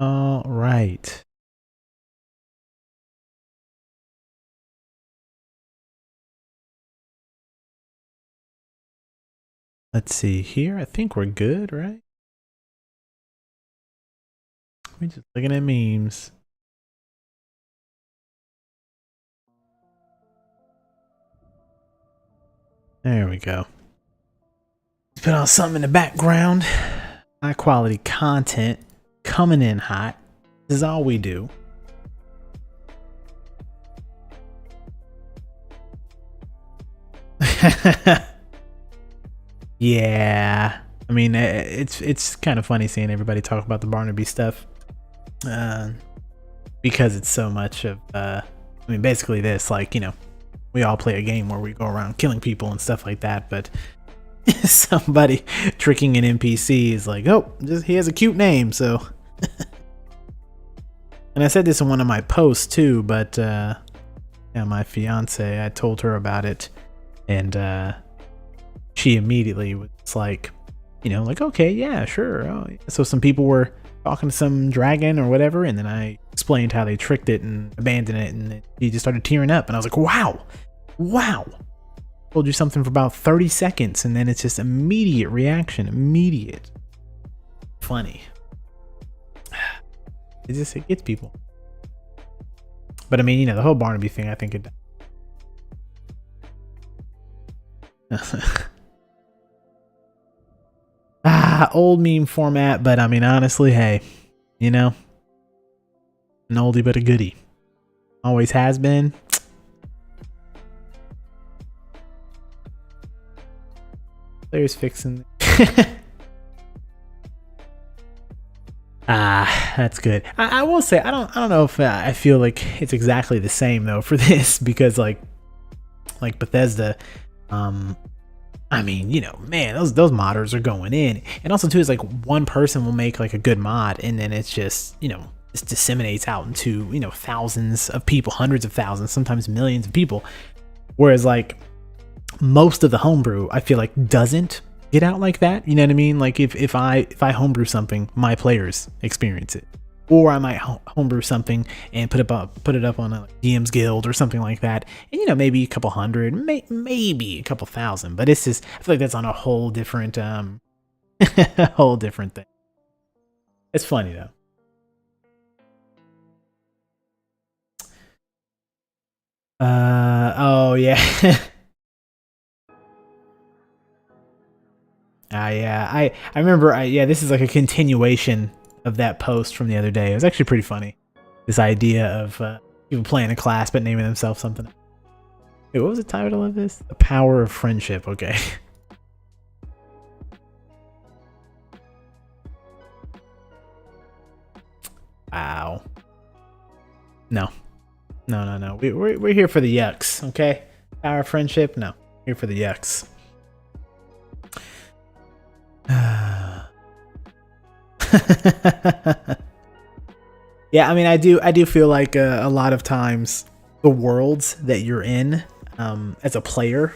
All right. Let's see here. I think we're good, right? We're just looking at memes. There we go. Put on something in the background. High quality content coming in hot. This is all we do. Yeah. I mean, it's kind of funny seeing everybody talk about the Barnaby stuff. Because it's so much of, I mean, basically this, like, you know, we all play a game where we go around killing people and stuff like that, but somebody tricking an NPC is like, oh, he has a cute name, so. And I said this in one of my posts too, but yeah, my fiance, I told her about it, and she immediately was like, you know, like, okay, yeah, sure. Oh, yeah. So some people were talking to some dragon or whatever, and then I explained how they tricked it and abandoned it, and he just started tearing up, and I was like, wow. Told you something for about 30 seconds, and then it's just immediate reaction, immediate. Funny. It gets people. But I mean, you know, the whole Barnaby thing, I think it. Old meme format, but I mean, honestly, hey, you know, an oldie but a goodie. Always has been. Players fixing. That's good. I will say I don't know if I feel like it's exactly the same though for this, because like Bethesda, I mean, you know, man, those modders are going in, and also too is like one person will make like a good mod, and then it's just, you know, this disseminates out into, you know, thousands of people, hundreds of thousands, sometimes millions of people, whereas like most of the homebrew, I feel like, doesn't get out like that. You know what I mean? Like if I homebrew something, my players experience it, or I might homebrew something and put it up on a DM's Guild or something like that, and you know, maybe a couple hundred, maybe a couple thousand, but it's just, I feel like that's on a whole different a whole different thing. It's funny though. Oh yeah. Yeah, I remember. Yeah, this is like a continuation of that post from the other day. It was actually pretty funny. This idea of people playing a class but naming themselves something. Wait, what was the title of this? The Power of Friendship. Okay. Wow. No. We're here for the yucks. Okay. Power of Friendship. No. Here for the yucks. Yeah, I mean, I do feel like a lot of times the worlds that you're in as a player,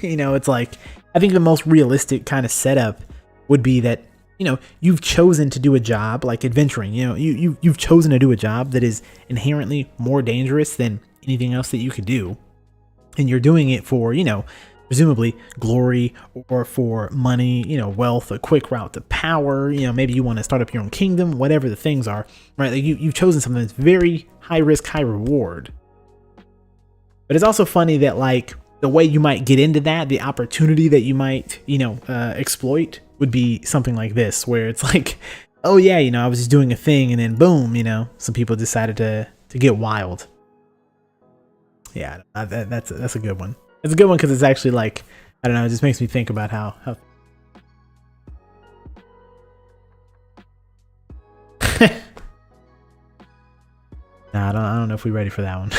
you know, it's like, I think the most realistic kind of setup would be that, you know, you've chosen to do a job like adventuring. You know, you've chosen to do a job that is inherently more dangerous than anything else that you could do, and you're doing it for, you know, presumably glory or for money, you know, wealth, a quick route to power, you know, maybe you want to start up your own kingdom, whatever the things are, right? Like you've chosen something that's very high risk, high reward. But it's also funny that like the way you might get into that, the opportunity that you might, you know, exploit would be something like this, where it's like, oh yeah, you know, I was just doing a thing and then boom, you know, some people decided to get wild. Yeah, that's a good one. It's a good one because it's actually like, I don't know, it just makes me think about how Nah, I don't know if we're ready for that one.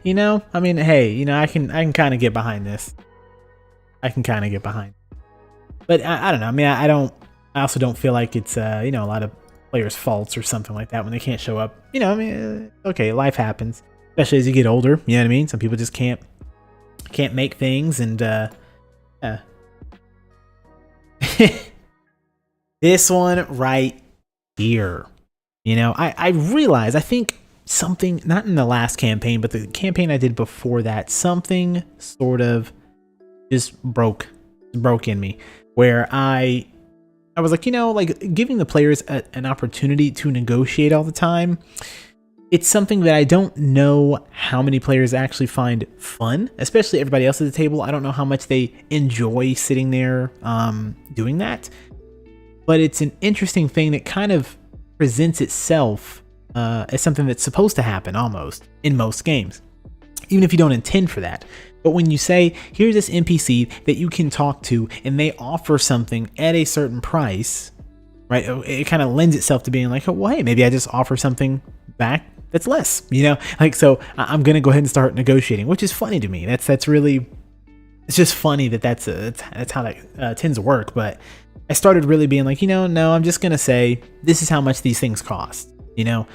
You know, I mean, hey, you know, I can kind of get behind this. I can kind of get behind. But I don't know. I mean, I also don't feel like it's you know, a lot of players' faults or something like that when they can't show up. You know, I mean, okay, life happens, especially as you get older. You know what I mean? Some people just can't make things, and yeah. This one right here. You know, I realized, I think something, not in the last campaign, but the campaign I did before that, something sort of just broke in me, where I was like, you know, like giving the players an opportunity to negotiate all the time. It's something that I don't know how many players actually find fun, especially everybody else at the table. I don't know how much they enjoy sitting there doing that. But it's an interesting thing that kind of presents itself as something that's supposed to happen almost in most games, even if you don't intend for that. But when you say, here's this NPC that you can talk to and they offer something at a certain price, right? It kind of lends itself to being like, oh, well, hey, maybe I just offer something back that's less, you know? Like, so I'm going to go ahead and start negotiating, which is funny to me. That's really, it's just funny that that's how that tends to work. But I started really being like, you know, no, I'm just going to say, this is how much these things cost, you know?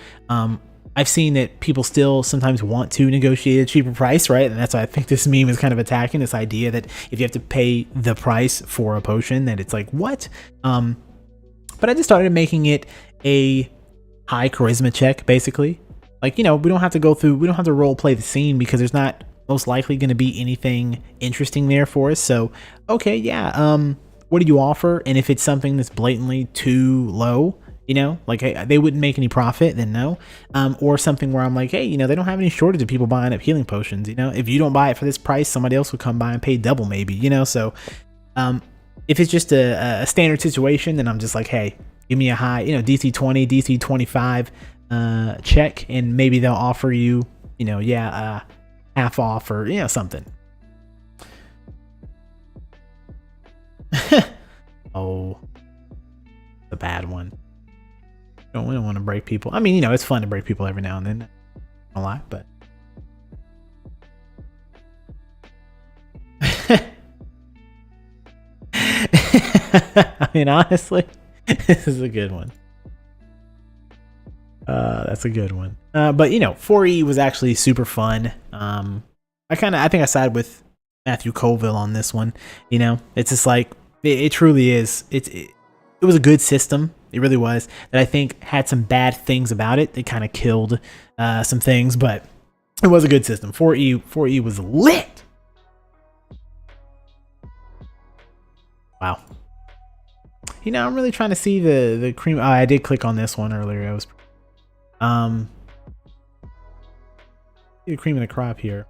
I've seen that people still sometimes want to negotiate a cheaper price, right? And that's why I think this meme is kind of attacking this idea that if you have to pay the price for a potion, that it's like, what? But I just started making it a high charisma check, basically. Like, you know, we don't have to role play the scene because there's not most likely going to be anything interesting there for us. So, okay, yeah, what do you offer? And if it's something that's blatantly too low, you know, like, hey, they wouldn't make any profit, then no. Or something where I'm like, hey, you know, they don't have any shortage of people buying up healing potions. You know, if you don't buy it for this price, somebody else will come by and pay double maybe, you know? So if it's just a standard situation, then I'm just like, hey, give me a high, you know, DC 20, DC 25 check, and maybe they'll offer you, you know, yeah, half off or, you know, something. Oh, the bad one. We don't want to break people. I mean, you know, it's fun to break people every now and then. A lot, but I mean, honestly, this is a good one. That's a good one. But you know, 4E was actually super fun. I think I side with Matthew Colville on this one. You know, it's just like it truly is. It was a good system. It really was, that I think had some bad things about it. They kind of killed some things, but it was a good system. 4E was lit. Wow. You know, I'm really trying to see the cream. Oh, I did click on this one earlier. I was the cream of the crop here.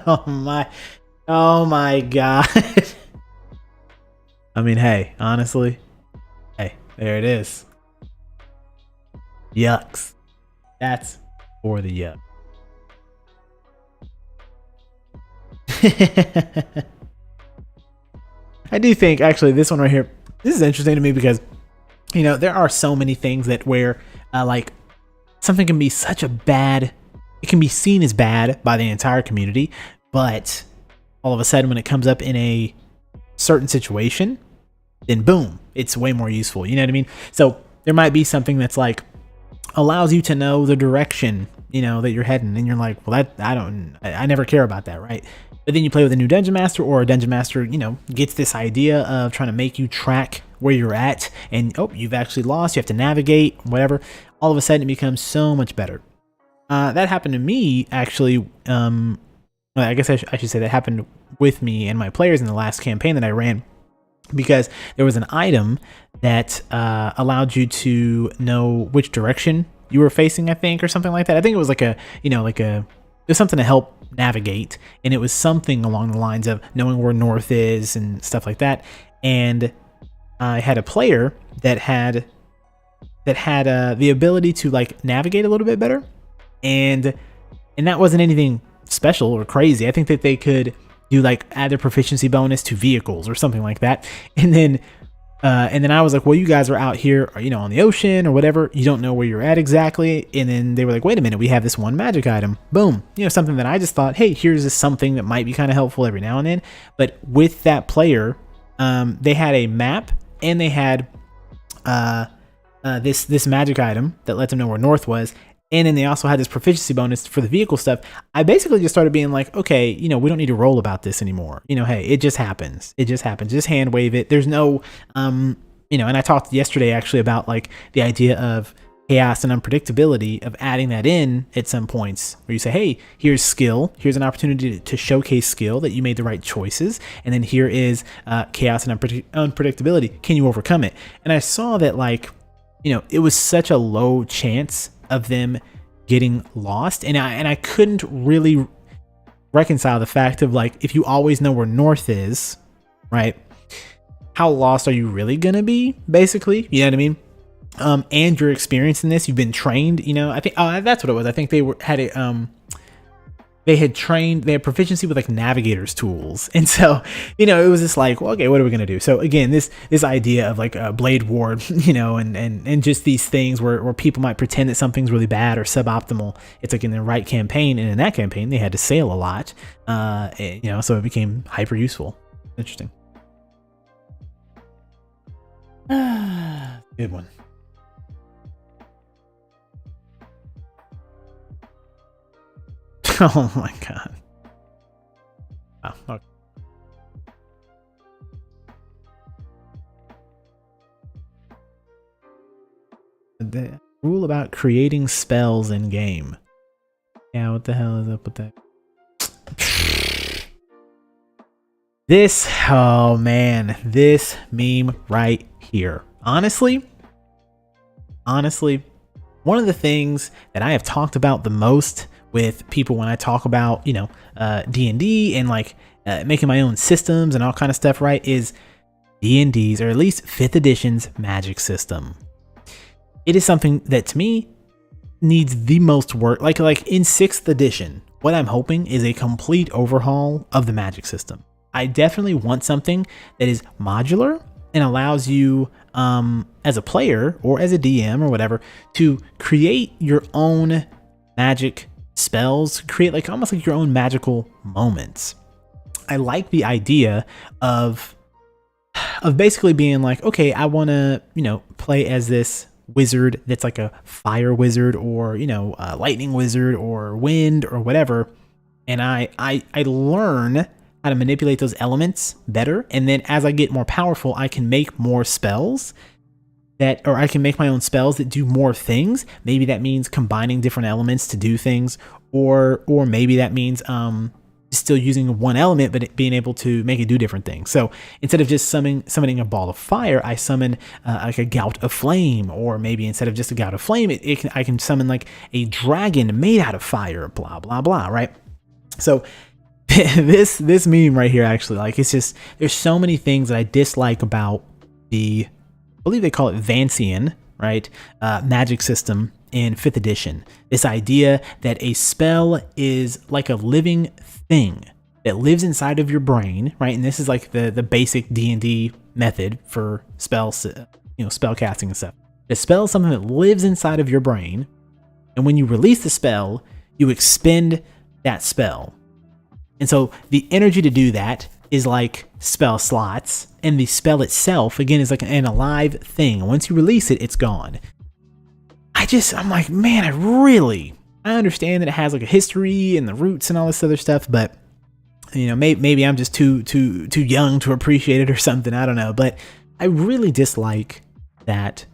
Oh my god. I mean, hey, honestly, hey, there it is. Yucks. That's for the yuck. I do think, actually, this one right here, this is interesting to me because, you know, there are so many things that where, like, something can be such a bad, it can be seen as bad by the entire community, but all of a sudden when it comes up in a certain situation, then boom, it's way more useful. You know what I mean? So there might be something that's like allows you to know the direction, you know, that you're heading, and you're like, well, that I never care about that, right? But then you play with a new dungeon master, or a dungeon master, you know, gets this idea of trying to make you track where you're at, and oh, you've actually lost, you have to navigate, whatever. All of a sudden it becomes so much better. That happened to me, actually. I guess I should say that happened with me and my players in the last campaign that I ran, because there was an item that allowed you to know which direction you were facing, I think, or something like that. I think it was like a, you know, like a, it was something to help navigate, and it was something along the lines of knowing where north is and stuff like that. And I had a player that had the ability to like navigate a little bit better, and that wasn't anything special or crazy. I think that they could do like add their proficiency bonus to vehicles or something like that. And then I was like, well, you guys are out here, you know, on the ocean or whatever. You don't know where you're at exactly. And then they were like, wait a minute, we have this one magic item. Boom. You know, something that I just thought, hey, here's this something that might be kind of helpful every now and then. But with that player, they had a map and they had this magic item that let them know where north was, and then they also had this proficiency bonus for the vehicle stuff. I basically just started being like, okay, you know, we don't need to roll about this anymore. You know, hey, it just happens. It just happens. Just hand wave it. There's no, you know, and I talked yesterday actually about like the idea of chaos and unpredictability, of adding that in at some points where you say, hey, here's skill. Here's an opportunity to showcase skill that you made the right choices. And then here is chaos and unpredictability. Can you overcome it? And I saw that, like, you know, it was such a low chance of them getting lost, and I couldn't really reconcile the fact of, like, if you always know where north is, right, how lost are you really gonna be, basically? You know what I mean? And you're experiencing this, you've been trained, you know. I think that's what it was. I think they had proficiency with like navigators tools, and so, you know, it was just like, well, okay, what are we gonna do? So again, this idea of like a blade ward, you know, and just these things where people might pretend that something's really bad or suboptimal. It's like in the right campaign, and in that campaign they had to sail a lot, you know, so it became hyper useful. Interesting. Good one. Oh my god. Oh, okay. The rule about creating spells in game. Yeah, what the hell is up with that? This, oh man, this meme right here. Honestly, one of the things that I have talked about the most with people when I talk about, you know, D&D and like making my own systems and all kind of stuff, right, is D&D's, or at least 5th edition's magic system. It is something that to me needs the most work. Like in 6th edition, what I'm hoping is a complete overhaul of the magic system. I definitely want something that is modular and allows you, as a player or as a DM or whatever, to create your own magic spells, create like almost like your own magical moments. I like the idea of basically being like, okay, I want to, you know, play as this wizard that's like a fire wizard, or, you know, a lightning wizard, or wind, or whatever, and I learn how to manipulate those elements better, and then as I get more powerful, I can make more spells or I can make my own spells that do more things. Maybe that means combining different elements to do things, or maybe that means still using one element but being able to make it do different things. So instead of just summoning a ball of fire, I summon like a gout of flame, or maybe instead of just a gout of flame, I can summon like a dragon made out of fire, blah blah blah, right? So this meme right here, actually, like, it's just, there's so many things that I dislike about the, I believe they call it Vancian, right, magic system in 5th edition. This idea that a spell is like a living thing that lives inside of your brain, right? And this is like the basic D&D method for spells, you know, spell casting and stuff. The spell is something that lives inside of your brain, and when you release the spell, you expend that spell. And so the energy to do that is like spell slots, and the spell itself, again, is like an alive thing. Once you release it, it's gone. I'm like, man, I understand that it has like a history and the roots and all this other stuff, but, you know, maybe I'm just too young to appreciate it or something. I don't know, but I really dislike that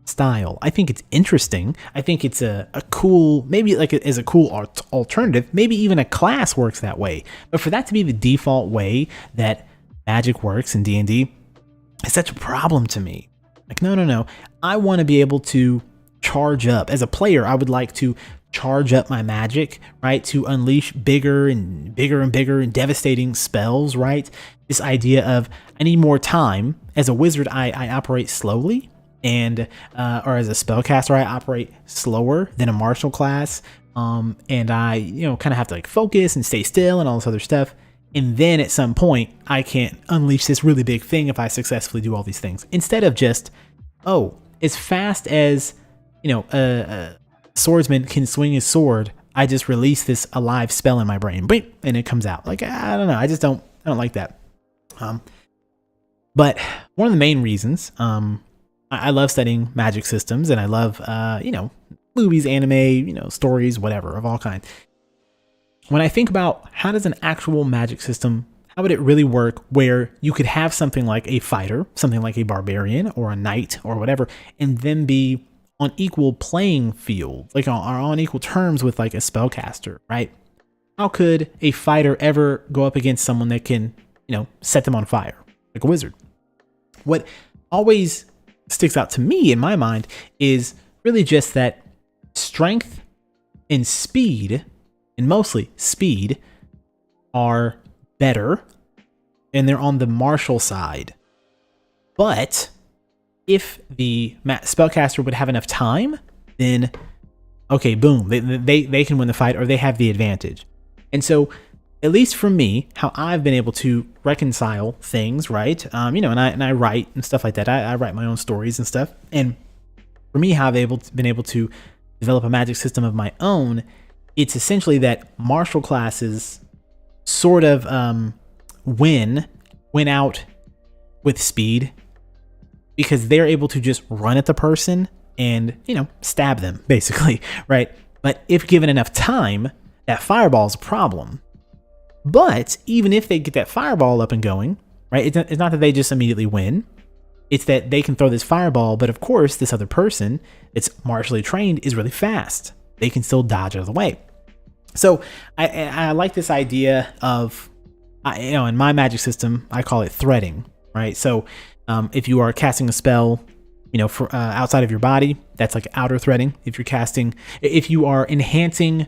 style. I think it's interesting. I think it's a cool, maybe like as a cool alternative. Maybe even a class works that way. But for that to be the default way that magic works in D&D, it's such a problem to me. Like, no. I want to be able to charge up. As a player, I would like to charge up my magic, right, to unleash bigger and devastating spells, right? This idea of, I need more time. As a wizard, I operate slowly, and or as a spellcaster, I operate slower than a martial class, and I, you know, kind of have to like focus and stay still and all this other stuff. And then at some point, I can unleash this really big thing if I successfully do all these things, instead of just, oh, as fast as, you know, a swordsman can swing his sword, I just release this alive spell in my brain, and it comes out. Like, I don't know, I don't like that. But one of the main reasons, I love studying magic systems, and I love, movies, anime, stories, whatever, of all kinds. When I think about how does an actual magic system, how would it really work where you could have something like a fighter, something like a barbarian or a knight or whatever, and then be on equal playing field, like on equal terms with like a spellcaster, right? How could a fighter ever go up against someone that can, set them on fire, like a wizard? What always sticks out to me in my mind is really just that strength and speed, and mostly speed, are better, and they're on the martial side. But if the spellcaster would have enough time, then okay, boom, they can win the fight, or they have the advantage. And so, at least for me, how I've been able to reconcile things, right? And I write and stuff like that. I write my own stories and stuff. And for me, how I've been able to develop a magic system of my own, it's essentially that martial classes sort of win out with speed, because they're able to just run at the person and, stab them, basically, right? But if given enough time, that fireball is a problem. But even if they get that fireball up and going, right, it's not that they just immediately win. It's that they can throw this fireball, but of course, this other person that's martially trained is really fast. They can still dodge out of the way. So I like this idea of, in my magic system, I call it threading, right? So if you are casting a spell, for outside of your body, that's like outer threading. If you are enhancing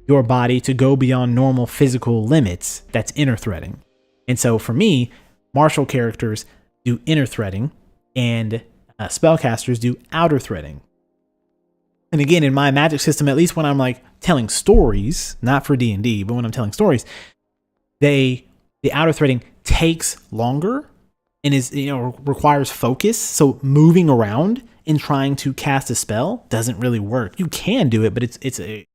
your body to go beyond normal physical limits, that's inner threading. And so for me, martial characters do inner threading, and spellcasters do outer threading. And again, in my magic system, at least when I'm like telling stories, not for D&D, but when I'm telling stories, the outer threading takes longer and is, requires focus. So moving around and trying to cast a spell doesn't really work. You can do it, but it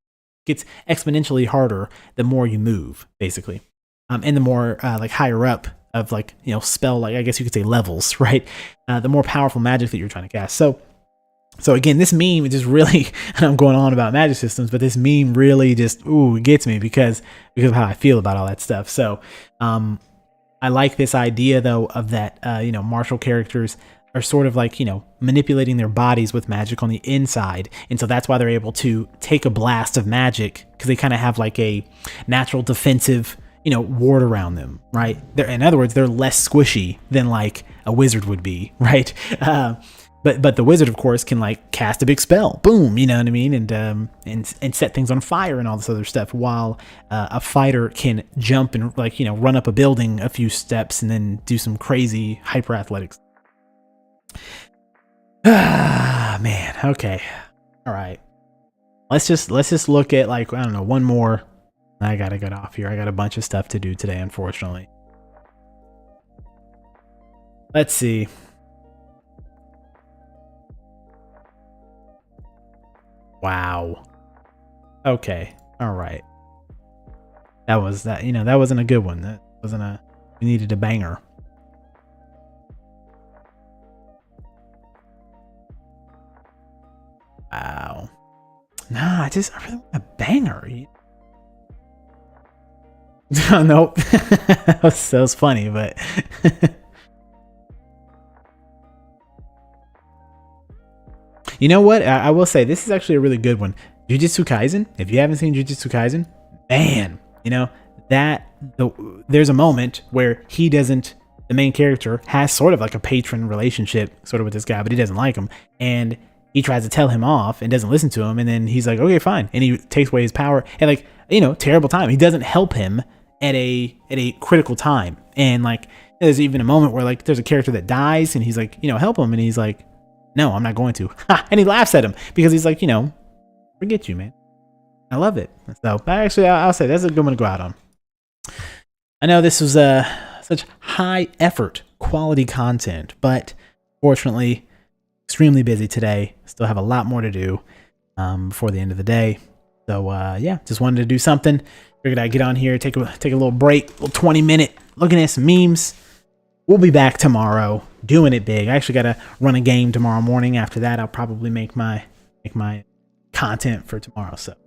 gets exponentially harder the more you move, basically. And the more like higher up of like, spell, like I guess you could say levels, right? The more powerful magic that you're trying to cast. So again, this meme is just really, and I'm going on about magic systems, but this meme really just, gets me because of how I feel about all that stuff. So I like this idea though of that, martial characters are sort of like, manipulating their bodies with magic on the inside. And so that's why they're able to take a blast of magic, because they kind of have like a natural defensive, ward around them, right? In other words, they're less squishy than like a wizard would be, right? But the wizard, of course, can like cast a big spell, boom, you know what I mean, and set things on fire and all this other stuff. While a fighter can jump and like run up a building a few steps and then do some crazy hyper athletics. Man, okay, all right. Let's just look at like, I don't know, one more. I gotta get off here. I got a bunch of stuff to do today, unfortunately. Let's see. Wow. Okay. All right. That wasn't a good one. That wasn't we needed a banger. Wow. Nah, I really want a banger. Nope. that was funny, but you know what? I will say this is actually a really good one. Jujutsu Kaisen. If you haven't seen Jujutsu Kaisen, man, there's a moment where the main character has sort of like a patron relationship sort of with this guy, but he doesn't like him. And he tries to tell him off and doesn't listen to him. And then he's like, okay, fine. And he takes away his power and like, terrible time. He doesn't help him at a critical time. And like, there's even a moment where like, there's a character that dies and he's like, help him. And he's like, no, I'm not going to. And he laughs at him because he's like, forget you, man. I love it. So actually, I'll say that's a good one to go out on. I know this was such high effort, quality content, but fortunately, extremely busy today. Still have a lot more to do before the end of the day. So yeah, just wanted to do something. Figured I'd get on here, take a little break, a little 20-minute looking at some memes, we'll be back tomorrow doing it big. I actually got to run a game tomorrow morning. After that, I'll probably make my content for tomorrow. So